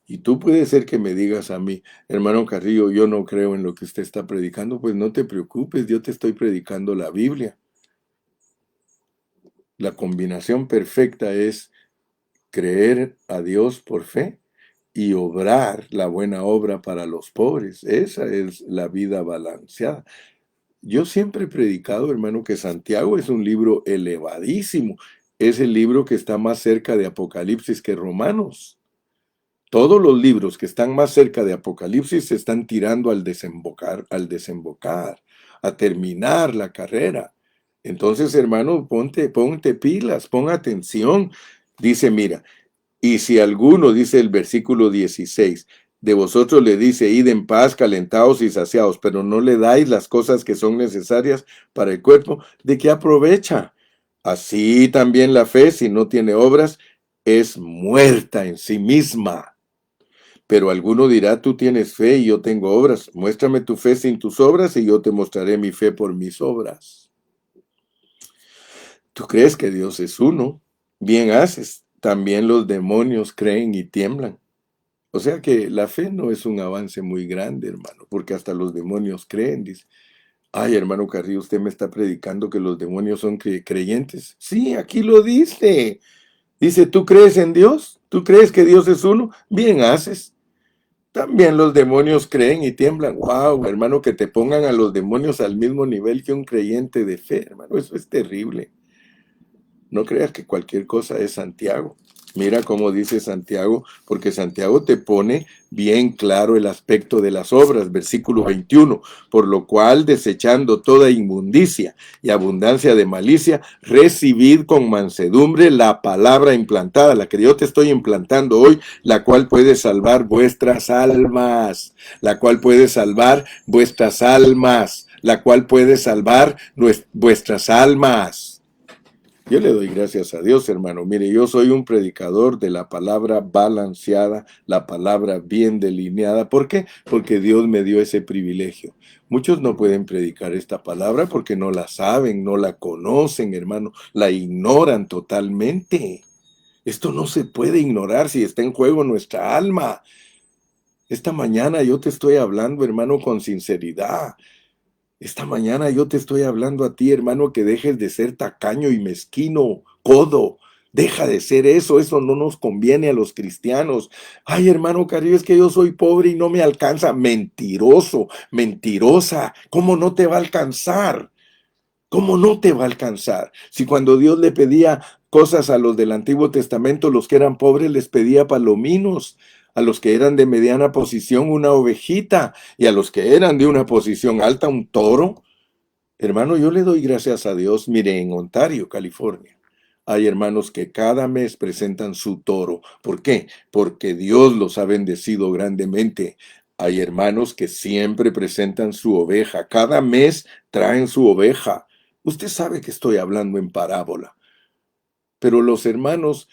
Y tú puedes ser que me digas a mí, hermano Carrillo, yo no creo en lo que usted está predicando, pues no te preocupes, yo te estoy predicando la Biblia. La combinación perfecta es creer a Dios por fe y obrar la buena obra para los pobres. Esa es la vida balanceada. Yo siempre he predicado, hermano, que Santiago es un libro elevadísimo. Es el libro que está más cerca de Apocalipsis que Romanos. Todos los libros que están más cerca de Apocalipsis se están tirando al desembocar, a terminar la carrera. Entonces, hermano, ponte pilas, pon atención. Dice, mira, y si alguno, dice el versículo 16, de vosotros le dice, id en paz, calentados y saciados, pero no le dais las cosas que son necesarias para el cuerpo, ¿de qué aprovecha? Así también la fe, si no tiene obras, es muerta en sí misma. Pero alguno dirá, tú tienes fe y yo tengo obras. Muéstrame tu fe sin tus obras y yo te mostraré mi fe por mis obras. ¿Tú crees que Dios es uno? Bien haces. También los demonios creen y tiemblan. O sea que la fe no es un avance muy grande, hermano, porque hasta los demonios creen. Dice, ay, hermano Carrillo, usted me está predicando que los demonios son creyentes. Sí, aquí lo dice. Dice, ¿tú crees en Dios? ¿Tú crees que Dios es uno? Bien haces. También los demonios creen y tiemblan. Wow, hermano, que te pongan a los demonios al mismo nivel que un creyente de fe, hermano, eso es terrible. No creas que cualquier cosa es Santiago. Mira cómo dice Santiago, porque Santiago te pone bien claro el aspecto de las obras, versículo 21, por lo cual desechando toda inmundicia y abundancia de malicia, recibid con mansedumbre la palabra implantada, la que yo te estoy implantando hoy, la cual puede salvar vuestras almas, la cual puede salvar vuestras almas, la cual puede salvar vuestras almas. Yo le doy gracias a Dios, hermano. Mire, yo soy un predicador de la palabra balanceada, la palabra bien delineada. ¿Por qué? Porque Dios me dio ese privilegio. Muchos no pueden predicar esta palabra porque no la saben, no la conocen, hermano. La ignoran totalmente. Esto no se puede ignorar si está en juego nuestra alma. Esta mañana yo te estoy hablando, hermano, con sinceridad. Esta mañana yo te estoy hablando a ti, hermano, que dejes de ser tacaño y mezquino, codo. Deja de ser eso, eso no nos conviene a los cristianos. Ay, hermano Carrillo, es que yo soy pobre y no me alcanza. Mentiroso, mentirosa. ¿Cómo no te va a alcanzar? ¿Cómo no te va a alcanzar? Si cuando Dios le pedía cosas a los del Antiguo Testamento, los que eran pobres les pedía palominos, a los que eran de mediana posición una ovejita y a los que eran de una posición alta un toro. Hermano, yo le doy gracias a Dios. Mire, en Ontario, California, hay hermanos que cada mes presentan su toro. ¿Por qué? Porque Dios los ha bendecido grandemente. Hay hermanos que siempre presentan su oveja. Cada mes traen su oveja. Usted sabe que estoy hablando en parábola. Pero los hermanos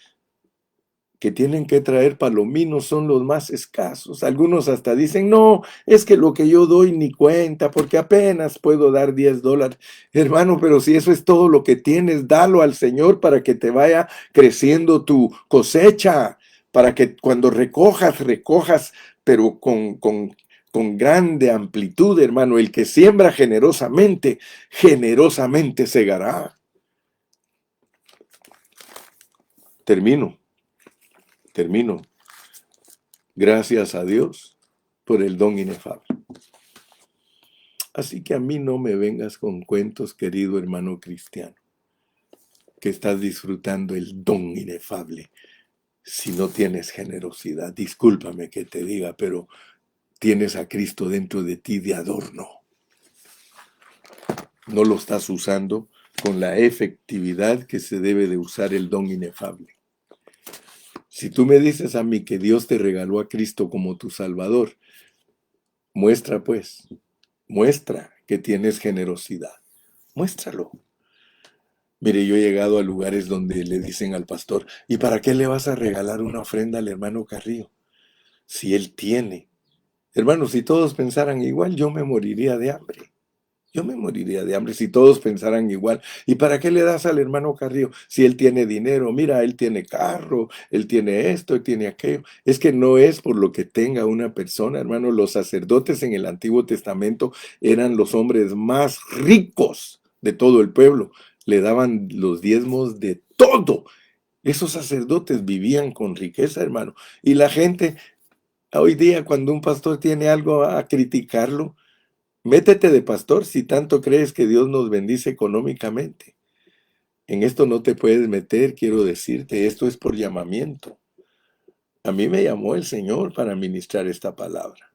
que tienen que traer palominos son los más escasos. Algunos hasta dicen, no, es que lo que yo doy ni cuenta, porque apenas puedo dar $10. Hermano, pero si eso es todo lo que tienes, dalo al Señor para que te vaya creciendo tu cosecha, para que cuando recojas, pero con grande amplitud, hermano. El que siembra generosamente, generosamente segará. Termino. Gracias a Dios por el don inefable. Así que a mí no me vengas con cuentos, querido hermano cristiano, que estás disfrutando el don inefable si no tienes generosidad. Discúlpame que te diga, pero tienes a Cristo dentro de ti de adorno. No lo estás usando con la efectividad que se debe de usar el don inefable. Si tú me dices a mí que Dios te regaló a Cristo como tu Salvador, muestra que tienes generosidad. Muéstralo. Mire, yo he llegado a lugares donde le dicen al pastor, ¿y para qué le vas a regalar una ofrenda al hermano Carrillo? Si él tiene. Hermanos, si todos pensaran igual, yo me moriría de hambre. Yo me moriría de hambre si todos pensaran igual. ¿Y para qué le das al hermano Carrillo si él tiene dinero? Mira, él tiene carro, él tiene esto, él tiene aquello. Es que no es por lo que tenga una persona, hermano. Los sacerdotes en el Antiguo Testamento eran los hombres más ricos de todo el pueblo. Le daban los diezmos de todo. Esos sacerdotes vivían con riqueza, hermano. Y la gente, hoy día, cuando un pastor tiene algo a criticarlo, métete de pastor si tanto crees que Dios nos bendice económicamente. En esto no te puedes meter, quiero decirte, esto es por llamamiento. A mí me llamó el Señor para ministrar esta palabra.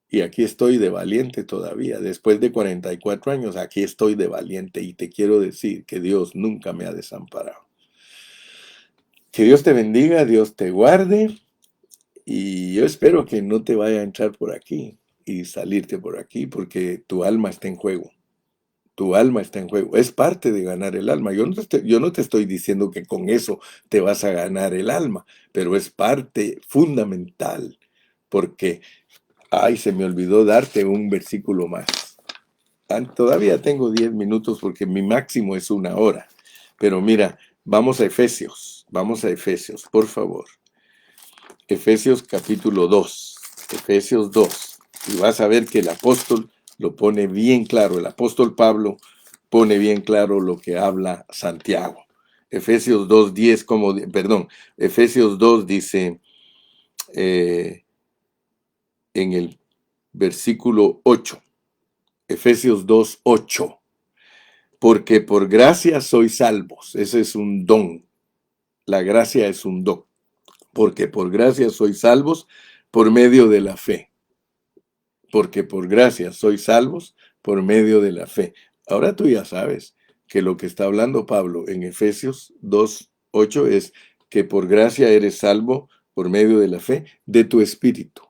Y aquí estoy de valiente todavía. Después de 44 años, aquí estoy de valiente y te quiero decir que Dios nunca me ha desamparado. Que Dios te bendiga, Dios te guarde y yo espero que no te vaya a entrar por aquí y salirte por aquí porque tu alma está en juego. Tu alma está en juego. Es parte de ganar el alma. Yo no te estoy diciendo que con eso te vas a ganar el alma, pero es parte fundamental. Porque, ay, se me olvidó darte un versículo más. Todavía tengo 10 minutos porque mi máximo es 1 hora. Pero mira, vamos a Efesios. Vamos a Efesios, por favor. Efesios capítulo 2. Efesios 2. Y vas a ver que el apóstol lo pone bien claro. El apóstol Pablo pone bien claro lo que habla Santiago. Efesios 2:10, Efesios 2 dice en el versículo 8, Efesios 2:8, porque por gracia sois salvos. Ese es un don. La gracia es un don. Porque por gracia sois salvos por medio de la fe. Porque por gracia sois salvos por medio de la fe. Ahora tú ya sabes que lo que está hablando Pablo en Efesios 2:8 es que por gracia eres salvo por medio de la fe de tu espíritu.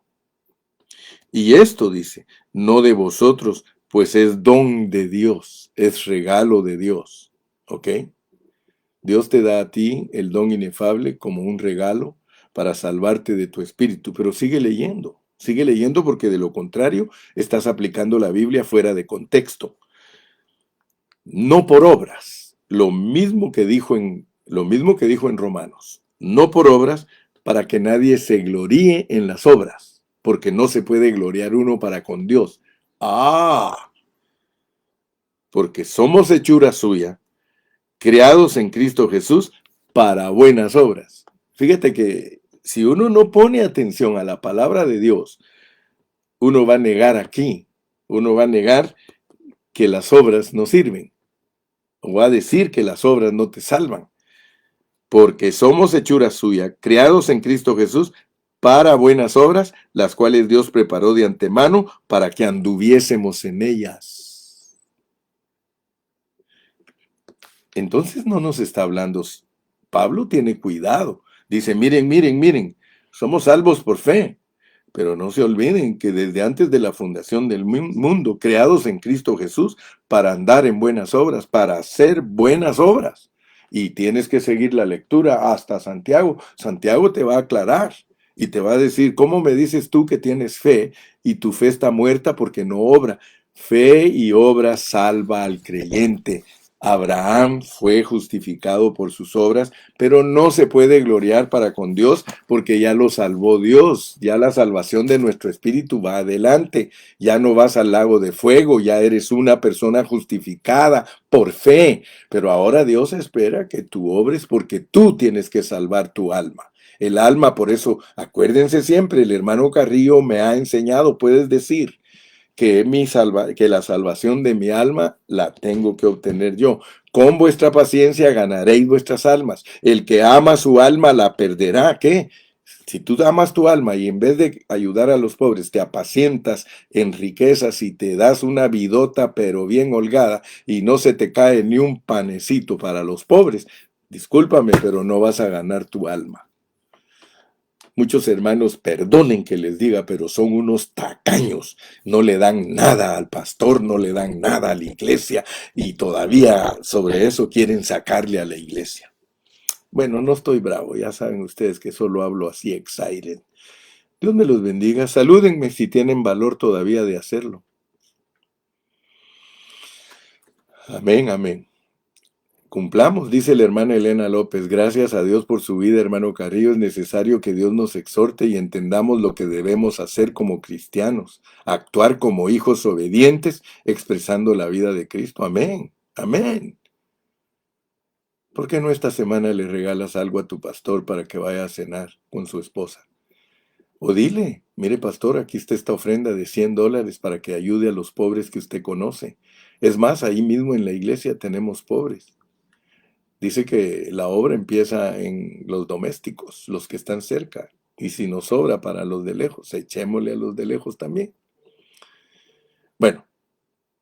Y esto dice, no de vosotros, pues es don de Dios, es regalo de Dios. ¿Ok? Dios te da a ti el don inefable como un regalo para salvarte de tu espíritu, pero sigue leyendo porque de lo contrario estás aplicando la Biblia fuera de contexto. No por obras, lo mismo que dijo en Romanos, no por obras para que nadie se gloríe en las obras, porque no se puede gloriar uno para con Dios. Porque somos hechura suya, creados en Cristo Jesús para buenas obras. Fíjate que si uno no pone atención a la palabra de Dios, uno va a negar que las obras no sirven, o va a decir que las obras no te salvan, porque somos hechura suya, creados en Cristo Jesús para buenas obras, las cuales Dios preparó de antemano para que anduviésemos en ellas. Entonces no nos está hablando. Pablo tiene cuidado. Dice, miren, somos salvos por fe. Pero no se olviden que desde antes de la fundación del mundo, creados en Cristo Jesús para andar en buenas obras, para hacer buenas obras. Y tienes que seguir la lectura hasta Santiago. Santiago te va a aclarar y te va a decir, ¿cómo me dices tú que tienes fe y tu fe está muerta porque no obra? Fe y obra salva al creyente. Abraham fue justificado por sus obras, pero no se puede gloriar para con Dios porque ya lo salvó Dios. Ya la salvación de nuestro espíritu va adelante. Ya no vas al lago de fuego, ya eres una persona justificada por fe. Pero ahora Dios espera que tú obres porque tú tienes que salvar tu alma. El alma, por eso, acuérdense siempre, el hermano Carrillo me ha enseñado, puedes decir, que la salvación de mi alma la tengo que obtener yo. Con vuestra paciencia ganaréis vuestras almas. El que ama su alma la perderá. ¿Qué? Si tú amas tu alma y en vez de ayudar a los pobres te apacientas en riquezas y te das una vidota pero bien holgada y no se te cae ni un panecito para los pobres, discúlpame, pero no vas a ganar tu alma. Muchos hermanos, perdonen que les diga, pero son unos tacaños. No le dan nada al pastor, no le dan nada a la iglesia y todavía sobre eso quieren sacarle a la iglesia. Bueno, no estoy bravo, ya saben ustedes que solo hablo así excited. Dios me los bendiga. Salúdenme si tienen valor todavía de hacerlo. Amén, amén. Cumplamos, dice la hermana Elena López. Gracias a Dios por su vida, hermano Carrillo. Es necesario que Dios nos exhorte y entendamos lo que debemos hacer como cristianos. Actuar como hijos obedientes, expresando la vida de Cristo. Amén, amén. ¿Por qué no esta semana le regalas algo a tu pastor para que vaya a cenar con su esposa? O dile, mire pastor, aquí está esta ofrenda de $100 para que ayude a los pobres que usted conoce. Es más, ahí mismo en la iglesia tenemos pobres. Dice que la obra empieza en los domésticos, los que están cerca. Y si nos sobra para los de lejos, echémosle a los de lejos también. Bueno,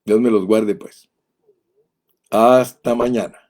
Dios me los guarde pues. Hasta mañana.